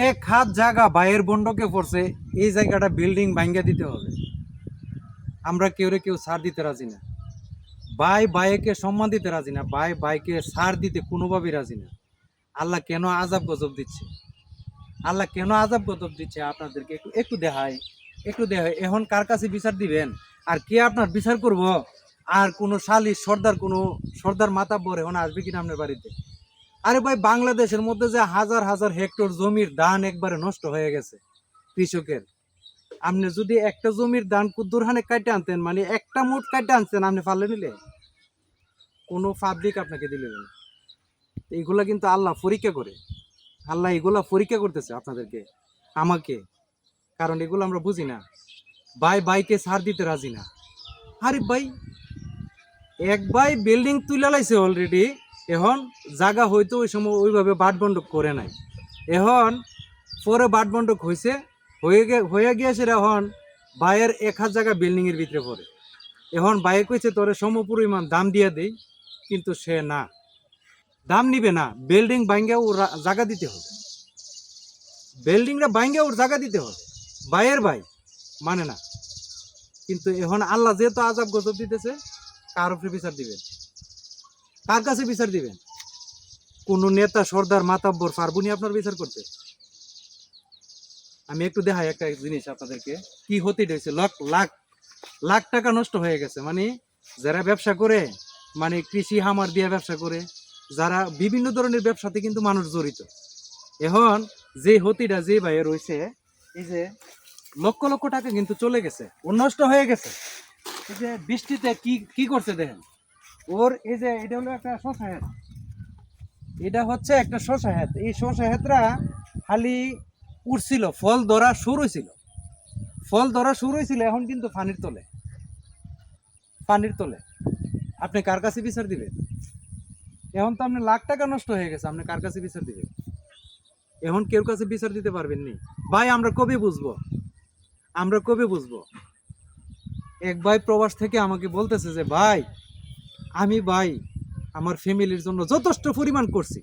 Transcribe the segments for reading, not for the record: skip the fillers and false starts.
এক হাত জায়গা বাইয়ের বন্ডকে পড়ছে, এই জায়গাটা বিল্ডিং ভাঙ্গা দিতে হবে। আমরা কেউ ছাড় দিতে রাজি না। ভাই ভাইকে সম্মান দিতে রাজি না, ভাই ভাইকে ছাড় দিতে কোনোভাবেই রাজি না। আল্লাহ কেন আযাব গজব দিচ্ছে? আল্লাহ কেন আযাব গজব দিচ্ছে আপনাদেরকে একটু দেখায়, একটু দেখায়। এখন কার কাছে বিচার দিবেন? আর কে আপনার বিচার করব? আর কোনো সালিশ কোনো সর্দার মাতাব্বর এখন আসবে কিনা আপনার বাড়িতে? আরে ভাই, বাংলাদেশের মধ্যে যে হাজার হাজার হেক্টর জমির ধান একবারে নষ্ট হয়ে গেছে কৃষকের। আপনি যদি একটা জমির ধান কুদ্দুরহানে কাটে আনতেন, মানে একটা মুঠ কাটে আনতেন, আপনি পারলে নিলে কোনো পাবলিক আপনাকে দিলে না। এইগুলা কিন্তু আল্লাহ পরীক্ষা করে। আল্লাহ এগুলা পরীক্ষা করতেছে আপনাদেরকে, আমাকে। কারণ এগুলো আমরা বুঝি না। ভাই ভাইকে ছাড় দিতে রাজি না। আরে ভাই, এক ভাই বিল্ডিং তুলে লাইছে অলরেডি। এখন জায়গা হয়তো ওই সময় ওইভাবে বাট বন্ধক করে নাই। এখন পরে বাট বন্ধক হয়েছে, হয়ে গিয়েছে। এখন ভাইয়ের 1,000 জায়গা বিল্ডিংয়ের ভিতরে পড়ে। এখন ভাইয়ে কইছে তোরে সমপরিমাণ দাম দিয়ে দেই, কিন্তু সে না, দাম নিবে না। বিল্ডিং ভাঙ্গা ওর জায়গা দিতে হবে, বিল্ডিংটা ভাঙ্গা ওর জায়গা দিতে হবে। ভাইয়ের ভাই মানে না। কিন্তু এখন আল্লাহ যেহেতু আযাব গজব দিতেছে, কার উপরে বিচার দিবেন? কার কাছে বিচার দিবেন? কোন নেতা সর্দার মাতাব্বর পারবুনি আপনার বিচার করতে? আমি একটু দেখাই একটা জিনিস আপনাদেরকে, কি হতে হয়েছে। লাখ লাখ লাখ টাকা নষ্ট হয়ে গেছে। মানে যারা ব্যবসা করে, মানে কৃষি হামার দিয়ে ব্যবসা করে, যারা বিভিন্ন ধরনের ব্যবসাতে কিন্তু মানুষ জড়িত। এখন যে হতিটা যে ভাইয়ে রয়েছে, এই যে লক্ষ লক্ষ টাকা কিন্তু চলে গেছে, ও নষ্ট হয়ে গেছে। এই যে বৃষ্টিতে কি কি করছে দেখেন। ওর এই যে এটা হলো একটা শশা হেত, এটা হচ্ছে একটা শশা হেত। এই শশা হেতরা খালি উঠছিল, ফল ধরা শুরু হয়েছিল, ফল ধরা শুরু হয়েছিল। এখন কিন্তু পানির তলে, পানির তলে। আপনি কার কাছে বিচার দিবেন? এখন তো আপনি লাখ টাকা নষ্ট হয়ে গেছে, আপনি কার কাছে বিচার দিবেন? এখন কেউ কাছে বিচার দিতে পারবেন নি। ভাই আমরা কবে বুঝবো? আমরা কবে বুঝবো? এক ভাই প্রবাস থেকে আমাকে বলতেছে যে ভাই, আমি ভাই আমার ফ্যামিলির জন্য যথেষ্ট পরিমাণ করছি,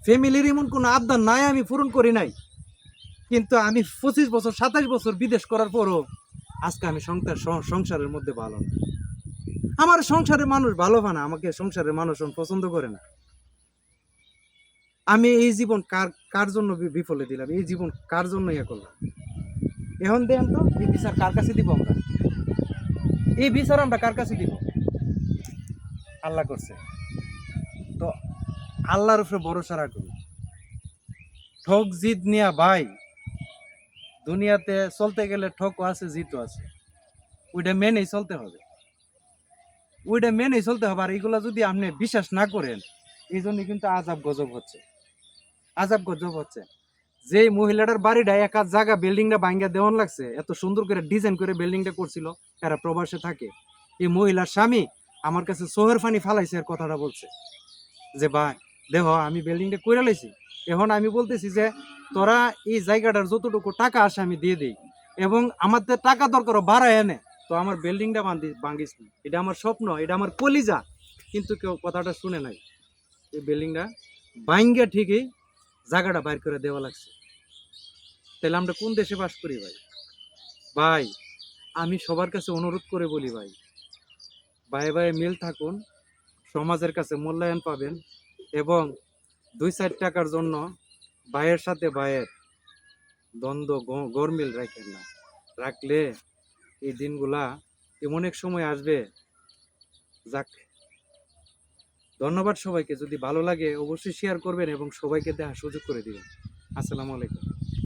ফ্যামিলির এমন কোনো আবদার নাই আমি পূরণ করি নাই। কিন্তু আমি 25 বছর 27 বছর বিদেশ করার পরও আজকে আমি সংসারের মধ্যে ভালো না। আমার সংসারের মানুষ ভালো না, আমাকে সংসারের মানুষ পছন্দ করে না। আমি এই জীবন কার কার জন্য বিফলে দিলাম? এই জীবন কার জন্য ইয়ে করলাম? এখন দেখেন তো, এই বিচার কার কাছে দিব আমরা? এই বিচার আমরা কার কাছে দিব? আল্লাহ করছে তো, আল্লাহর উপরে ভরসা রাখুন। ঠক জিত নিয়া ভাই, দুনিয়াতে চলতে গেলে ঠকও আছে, জিতও আছে। ওইটা মেনেই চলতে হবে, ওইটা মেনেই চলতে হবে। আর এগুলা যদি আপনি বিশ্বাস না করেন, এই জন্য কিন্তু আযাব গজব হচ্ছে, আযাব গজব হচ্ছে। যে মহিলাটার বাড়িটা এক হাত জায়গা বিল্ডিংটা ভাঙ্গা দেওয়ান লাগছে, এত সুন্দর করে ডিজাইন করে বিল্ডিংটা করছিল, এরা প্রবাসে থাকে। এই মহিলার স্বামী আমার কাছে চোখের পানি ফালাইছে, এর কথাটা বলছে যে ভাই দেখো আমি বিল্ডিংটা করে লাইছি। এখন আমি বলতেছি যে তোরা এই জায়গাটার যতটুকু টাকা আসে আমি দিয়ে দিই, এবং আমাদের টাকা দরকার ভাড়া এনে, তো আমার বিল্ডিংটা ভাঙ্গিস না। এটা আমার স্বপ্ন, এটা আমার কলিজা। কিন্তু কেউ কথাটা শুনে নাই। এই বিল্ডিংটা ভাঙ্গা ঠিকই জায়গাটা বাইর করে দেওয়া লাগছে। তাহলে আমরা কোন দেশে বাস করি ভাই? ভাই আমি সবার কাছে অনুরোধ করে বলি ভাই, ভাই ভাই মিল থাকুন, সমাজের কাছে মূল্যায়ন পাবেন। এবং 2-4 টাকার জন্য ভাইয়ের সাথে ভাইয়ের দ্বন্দ্ব গরমিল রাখেন না। রাখলে এই দিনগুলা এমন এক সময় আসবে। যাক, ধন্যবাদ সবাইকে। যদি ভালো লাগে অবশ্যই শেয়ার করবেন এবং সবাইকে দেখার সুযোগ করে দিবেন। আসসালামু আলাইকুম।